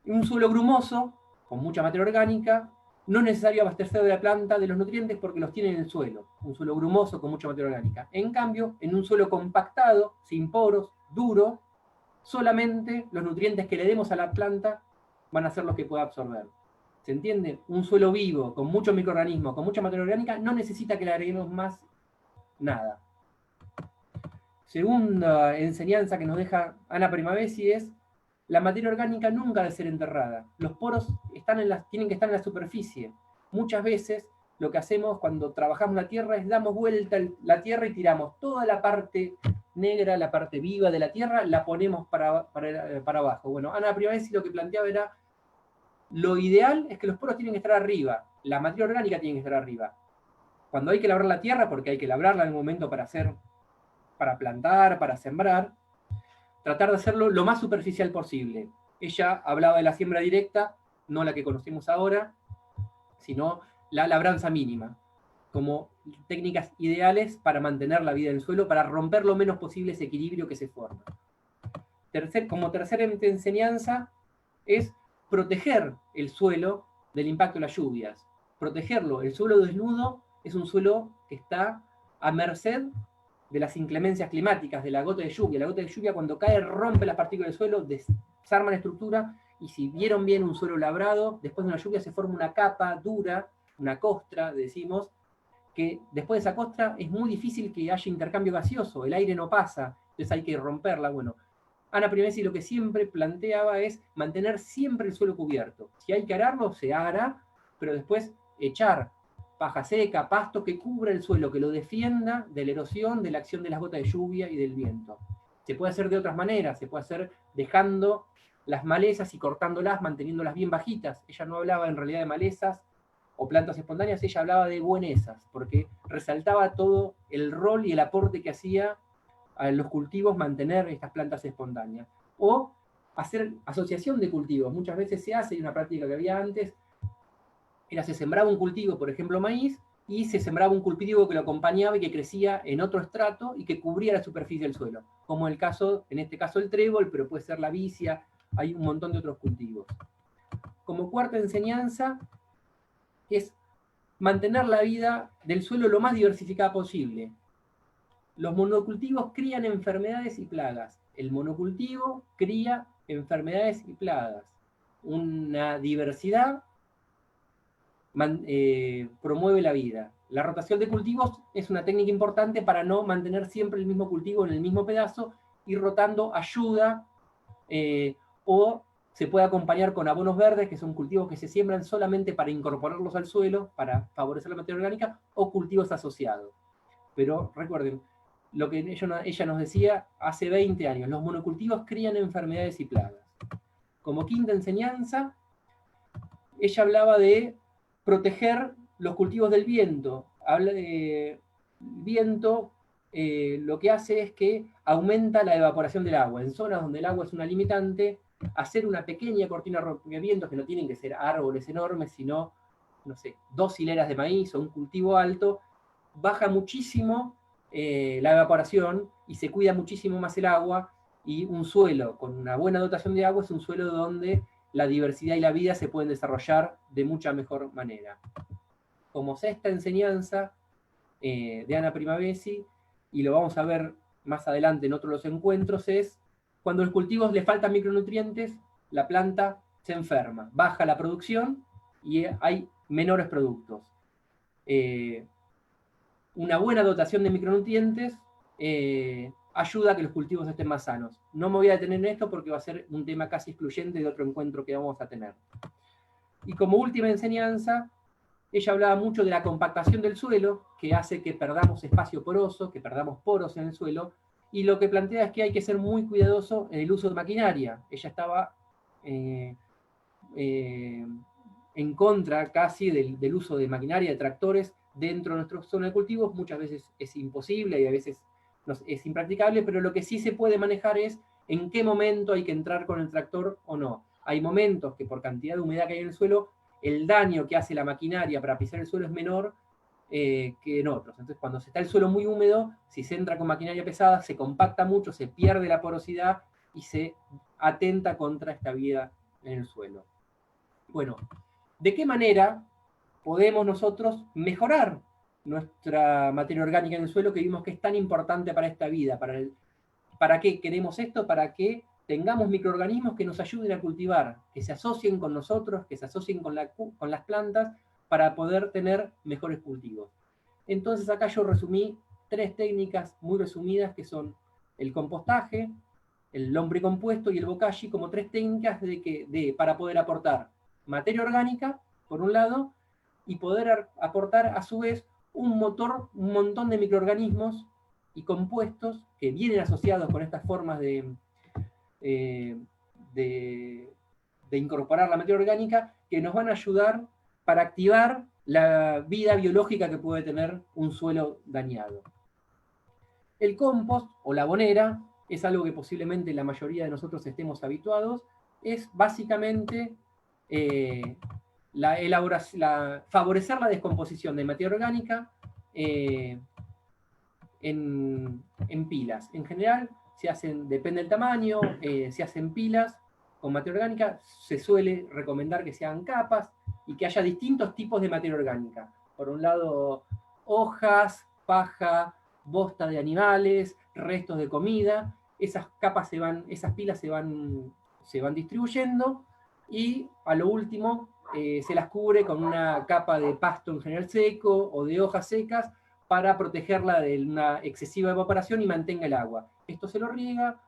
un suelo grumoso, con mucha materia orgánica, no es necesario abastecer de la planta de los nutrientes porque los tiene en el suelo. Un suelo grumoso con mucha materia orgánica. En cambio, en un suelo compactado, sin poros, duro, solamente los nutrientes que le demos a la planta van a ser los que pueda absorber. ¿Se entiende? Un suelo vivo, con muchos microorganismos, con mucha materia orgánica, no necesita que le agreguemos más nada. Segunda enseñanza que nos deja Ana Primavesi es: la materia orgánica nunca debe ser enterrada. Los poros tienen que estar en la superficie. Muchas veces lo que hacemos cuando trabajamos la tierra es damos vuelta la tierra y tiramos toda la parte negra, la parte viva de la tierra, la ponemos para abajo. Bueno, Ana Primavesi lo que planteaba era: lo ideal es que los poros tienen que estar arriba, la materia orgánica tiene que estar arriba. Cuando hay que labrar la tierra, porque hay que labrarla en un momento para plantar, para sembrar, tratar de hacerlo lo más superficial posible. Ella hablaba de la siembra directa, no la que conocemos ahora, sino la labranza mínima, como técnicas ideales para mantener la vida del suelo, para romper lo menos posible ese equilibrio que se forma. Como tercera enseñanza es proteger el suelo del impacto de las lluvias. Protegerlo. El suelo desnudo es un suelo que está a merced de las inclemencias climáticas, de la gota de lluvia. La gota de lluvia, cuando cae, rompe las partículas del suelo, desarma la estructura, y si vieron bien un suelo labrado, después de una lluvia se forma una capa dura, una costra, decimos, que después de esa costra es muy difícil que haya intercambio gaseoso, el aire no pasa, entonces hay que romperla. Bueno, Ana Primavesi lo que siempre planteaba es mantener siempre el suelo cubierto. Si hay que ararlo, se ara, pero después echar paja seca, pasto que cubra el suelo, que lo defienda de la erosión, de la acción de las gotas de lluvia y del viento. Se puede hacer de otras maneras, se puede hacer dejando las malezas y cortándolas, manteniéndolas bien bajitas. Ella no hablaba en realidad de malezas o plantas espontáneas, ella hablaba de buenesas, porque resaltaba todo el rol y el aporte que hacía a los cultivos mantener estas plantas espontáneas. O hacer asociación de cultivos. Muchas veces se hace, y una práctica que había antes, era se sembraba un cultivo, por ejemplo maíz, y se sembraba un cultivo que lo acompañaba y que crecía en otro estrato y que cubría la superficie del suelo, como en este caso el trébol, pero puede ser la vicia, hay un montón de otros cultivos. Como cuarta enseñanza es mantener la vida del suelo lo más diversificada posible. Los monocultivos crían enfermedades y plagas. El monocultivo cría enfermedades y plagas. Una diversidad promueve la vida. La rotación de cultivos es una técnica importante para no mantener siempre el mismo cultivo en el mismo pedazo, y rotando ayuda, o se puede acompañar con abonos verdes, que son cultivos que se siembran solamente para incorporarlos al suelo, para favorecer la materia orgánica, o cultivos asociados. Pero recuerden, lo que ella nos decía hace 20 años, los monocultivos crían enfermedades y plagas. Como quinta enseñanza, ella hablaba de proteger los cultivos del viento. Habla de viento lo que hace es que aumenta la evaporación del agua. En zonas donde el agua es una limitante, hacer una pequeña cortina rompevientos, que no tienen que ser árboles enormes, sino, no sé, 2 hileras de maíz o un cultivo alto, baja muchísimo la evaporación y se cuida muchísimo más el agua, y un suelo con una buena dotación de agua es un suelo donde la diversidad y la vida se pueden desarrollar de mucha mejor manera. Como sexta enseñanza de Ana Primavesi, y lo vamos a ver más adelante en otros los encuentros, es cuando a los cultivos le faltan micronutrientes, la planta se enferma, baja la producción y hay menores productos. Una buena dotación de micronutrientes ayuda a que los cultivos estén más sanos. No me voy a detener en esto porque va a ser un tema casi excluyente de otro encuentro que vamos a tener. Y como última enseñanza, ella hablaba mucho de la compactación del suelo, que hace que perdamos espacio poroso, que perdamos poros en el suelo, y lo que plantea es que hay que ser muy cuidadoso en el uso de maquinaria. Ella estaba en contra casi del uso de maquinaria, de tractores, dentro de nuestra zona de cultivos. Muchas veces es imposible y a veces es impracticable, pero lo que sí se puede manejar es en qué momento hay que entrar con el tractor o no. Hay momentos que por cantidad de humedad que hay en el suelo, el daño que hace la maquinaria para pisar el suelo es menor que en otros. Entonces, cuando se está el suelo muy húmedo, si se entra con maquinaria pesada, se compacta mucho, se pierde la porosidad y se atenta contra esta vida en el suelo. Bueno, ¿de qué manera podemos nosotros mejorar nuestra materia orgánica en el suelo, que vimos que es tan importante para esta vida? ¿Para qué queremos esto? Para que tengamos microorganismos que nos ayuden a cultivar, que se asocien con nosotros, que se asocien con las plantas, para poder tener mejores cultivos. Entonces acá yo resumí 3 técnicas muy resumidas, que son el compostaje, el lombricompuesto y el bokashi, como 3 técnicas para poder aportar materia orgánica, por un lado, y poder aportar a su vez un montón de microorganismos y compuestos que vienen asociados con estas formas de incorporar la materia orgánica, que nos van a ayudar para activar la vida biológica que puede tener un suelo dañado. El compost o la abonera es algo que posiblemente la mayoría de nosotros estemos habituados. Es básicamente favorecer la descomposición de materia orgánica en pilas. En general, depende del tamaño, se hacen pilas con materia orgánica. Se suele recomendar que se hagan capas y que haya distintos tipos de materia orgánica. Por un lado, hojas, paja, bosta de animales, restos de comida. Esas pilas se van distribuyendo, y a lo último se las cubre con una capa de pasto en general seco o de hojas secas, para protegerla de una excesiva evaporación y mantenga el agua. Esto se lo riega,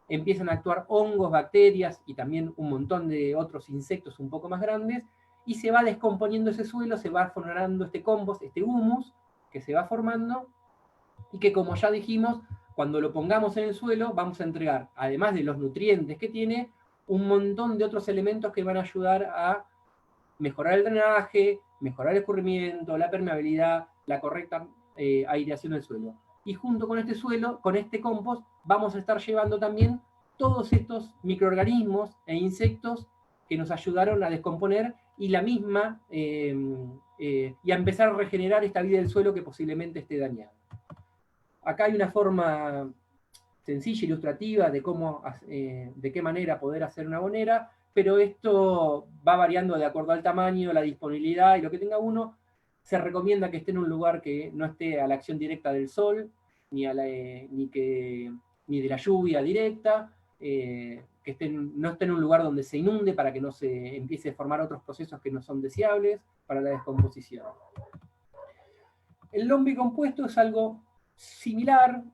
empiezan a actuar hongos, bacterias y también un montón de otros insectos un poco más grandes, y se va descomponiendo ese suelo, se va formando este compost, este humus, que se va formando, y que, como ya dijimos, cuando lo pongamos en el suelo, vamos a entregar, además de los nutrientes que tiene, un montón de otros elementos que van a ayudar a mejorar el drenaje, mejorar el escurrimiento, la permeabilidad, la correcta aireación del suelo. Y junto con este suelo, con este compost, vamos a estar llevando también todos estos microorganismos e insectos que nos ayudaron a descomponer y a empezar a regenerar esta vida del suelo que posiblemente esté dañada. Acá hay una forma sencilla, ilustrativa, de qué manera poder hacer una abonera, pero esto va variando de acuerdo al tamaño, la disponibilidad y lo que tenga uno. Se recomienda que esté en un lugar que no esté a la acción directa del sol, ni de la lluvia directa, que no esté en un lugar donde se inunde, para que no se empiece a formar otros procesos que no son deseables para la descomposición. El lombricompuesto es algo similar,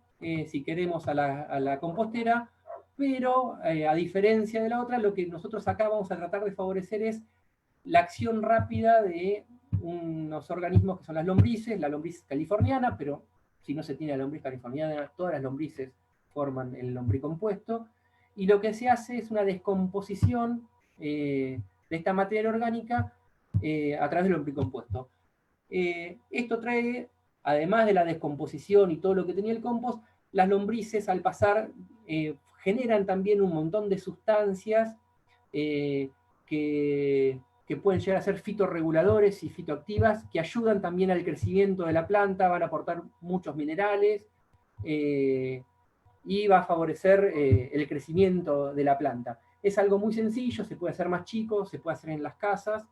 si queremos, a la compostera, pero a diferencia de la otra, lo que nosotros acá vamos a tratar de favorecer es la acción rápida de unos organismos que son las lombrices, la lombriz californiana, pero si no se tiene la lombriz californiana, todas las lombrices forman el lombricompuesto, y lo que se hace es una descomposición de esta materia orgánica a través del lombricompuesto. Esto trae además de la descomposición y todo lo que tenía el compost, las lombrices al pasar generan también un montón de sustancias que pueden llegar a ser fitorreguladores y fitoactivas, que ayudan también al crecimiento de la planta, van a aportar muchos minerales, y va a favorecer el crecimiento de la planta. Es algo muy sencillo, se puede hacer más chico, se puede hacer en las casas,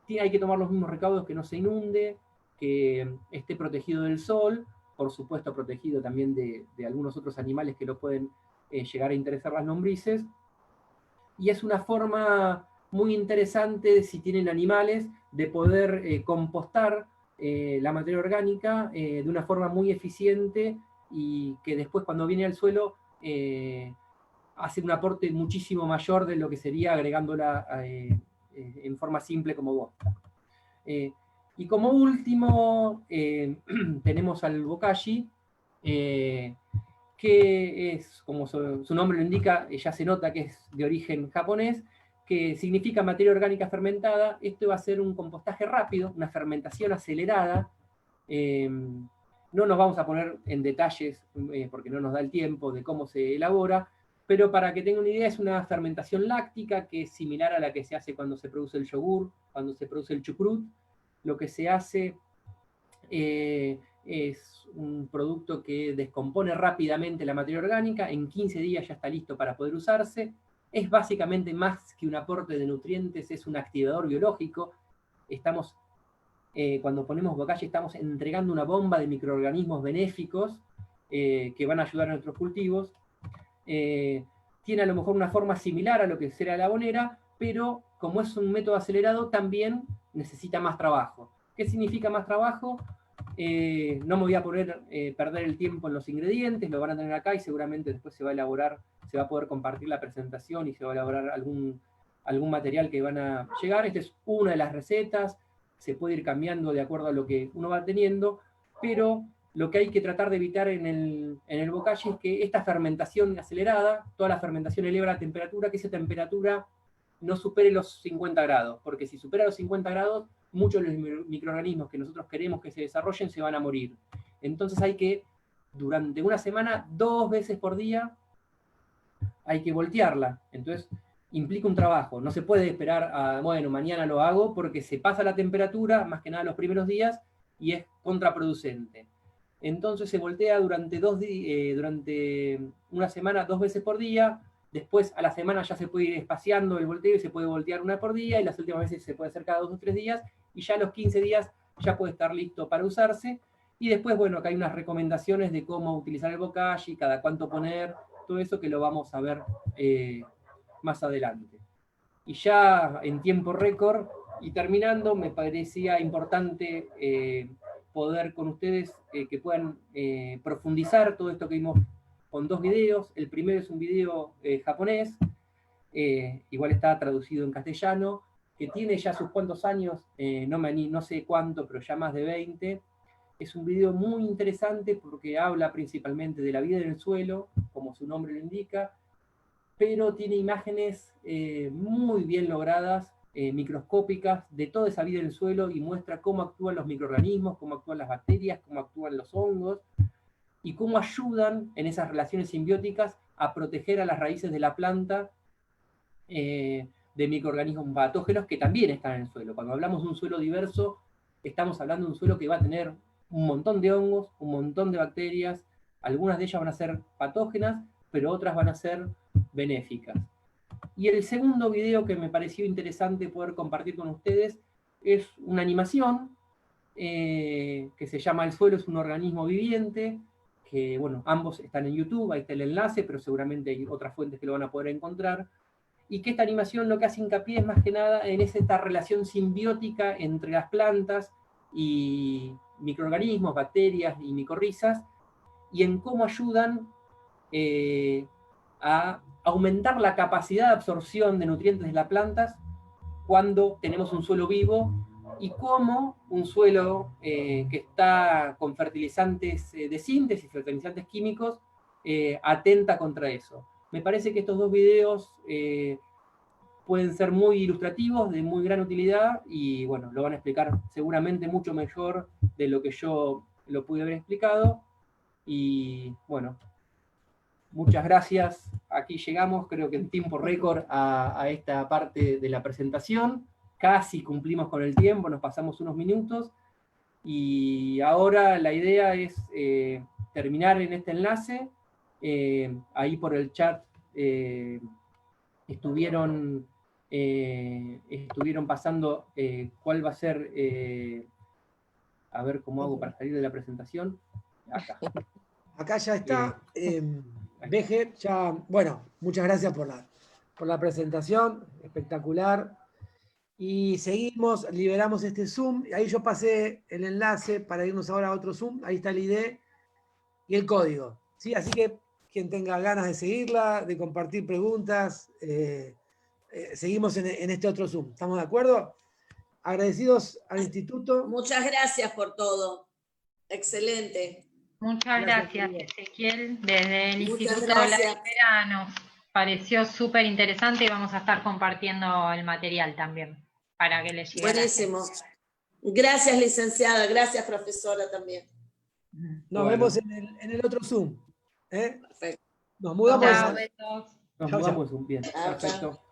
hay que tomar los mismos recaudos, que no se inunde, que esté protegido del sol, por supuesto protegido también de algunos otros animales que lo pueden llegar a interesar las lombrices, y es una forma muy interesante, si tienen animales, de poder compostar la materia orgánica de una forma muy eficiente, y que después cuando viene al suelo hace un aporte muchísimo mayor de lo que sería agregándola en forma simple como bosta. Y como último tenemos al bokashi, que es, como su nombre lo indica, ya se nota que es de origen japonés, que significa materia orgánica fermentada. Esto va a ser un compostaje rápido, una fermentación acelerada. No nos vamos a poner en detalles, porque no nos da el tiempo, de cómo se elabora, pero para que tengan una idea, es una fermentación láctica que es similar a la que se hace cuando se produce el yogur, cuando se produce el chucrut. Lo que se hace es un producto que descompone rápidamente la materia orgánica, en 15 días ya está listo para poder usarse. Es básicamente más que un aporte de nutrientes, es un activador biológico. Cuando ponemos bokashi estamos entregando una bomba de microorganismos benéficos que van a ayudar a nuestros cultivos. Tiene a lo mejor una forma similar a lo que será la bonera, pero como es un método acelerado también necesita más trabajo. ¿Qué significa más trabajo? No me voy a perder el tiempo en los ingredientes, lo van a tener acá y seguramente después se va a elaborar, se va a poder compartir la presentación y se va a elaborar algún material que van a llegar. Esta es una de las recetas, se puede ir cambiando de acuerdo a lo que uno va teniendo, pero lo que hay que tratar de evitar en el bokashi es que esta fermentación acelerada, toda la fermentación eleva la temperatura, que esa temperatura no supere los 50 grados, porque si supera los 50 grados, muchos de los microorganismos que nosotros queremos que se desarrollen se van a morir. Entonces hay que, durante una semana, 2 veces por día, hay que voltearla. Entonces implica un trabajo. No se puede esperar a, bueno, mañana lo hago, porque se pasa la temperatura, más que nada los primeros días, y es contraproducente. Entonces se voltea durante una semana 2 veces por día. Después a la semana ya se puede ir espaciando el volteo y se puede voltear 1 por día, y las últimas veces se puede hacer cada 2 o 3 días, y ya a los 15 días ya puede estar listo para usarse. Y después, bueno, acá hay unas recomendaciones de cómo utilizar el bokashi, cada cuánto poner, todo eso que lo vamos a ver más adelante. Y ya en tiempo récord, y terminando, me parecía importante poder con ustedes que puedan profundizar todo esto que vimos con 2 videos. El primero es un video japonés, igual está traducido en castellano, que tiene ya sus cuantos años, no sé cuánto, pero ya más de 20. Es un video muy interesante porque habla principalmente de la vida en el suelo, como su nombre lo indica, pero tiene imágenes muy bien logradas, microscópicas, de toda esa vida en el suelo, y muestra cómo actúan los microorganismos, cómo actúan las bacterias, cómo actúan los hongos, y cómo ayudan en esas relaciones simbióticas a proteger a las raíces de la planta de microorganismos patógenos que también están en el suelo. Cuando hablamos de un suelo diverso, estamos hablando de un suelo que va a tener un montón de hongos, un montón de bacterias, algunas de ellas van a ser patógenas, pero otras van a ser benéficas. Y el segundo video que me pareció interesante poder compartir con ustedes es una animación que se llama El suelo es un organismo viviente, que bueno, ambos están en YouTube, ahí está el enlace, pero seguramente hay otras fuentes que lo van a poder encontrar, y que esta animación lo que hace hincapié es más que nada en esta relación simbiótica entre las plantas y microorganismos, bacterias y micorrizas, y en cómo ayudan a aumentar la capacidad de absorción de nutrientes de las plantas cuando tenemos un suelo vivo, y cómo un suelo que está con fertilizantes de síntesis, fertilizantes químicos, atenta contra eso. Me parece que estos 2 videos pueden ser muy ilustrativos, de muy gran utilidad, y bueno, lo van a explicar seguramente mucho mejor de lo que yo lo pude haber explicado. Y bueno, muchas gracias. Aquí llegamos, creo que en tiempo récord, a esta parte de la presentación. Casi cumplimos con el tiempo, nos pasamos unos minutos. Y ahora la idea es terminar en este enlace. Ahí por el chat estuvieron pasando cuál va a ser, a ver cómo hago para salir de la presentación. Acá ya está. Veje, ya, bueno, muchas gracias por la presentación, espectacular. Y seguimos, liberamos este Zoom. Ahí yo pasé el enlace para irnos ahora a otro Zoom. Ahí está el ID y el código. ¿Sí? Así que quien tenga ganas de seguirla, de compartir preguntas, seguimos en este otro Zoom. ¿Estamos de acuerdo? Agradecidos al instituto. Muchas gracias por todo. Excelente. Muchas gracias, Ezequiel. Desde el Muchas Instituto La gracias. Espera nos pareció súper interesante y vamos a estar compartiendo el material también para que les llegue. a la Buenísimo. Gracias, licenciada. Gracias, profesora, también. gente. Nos Bueno. vemos en el otro Zoom. Perfecto. Nos mudamos. Chao, besos. Nos Chao, mudamos bien. Chao, chao. Perfecto.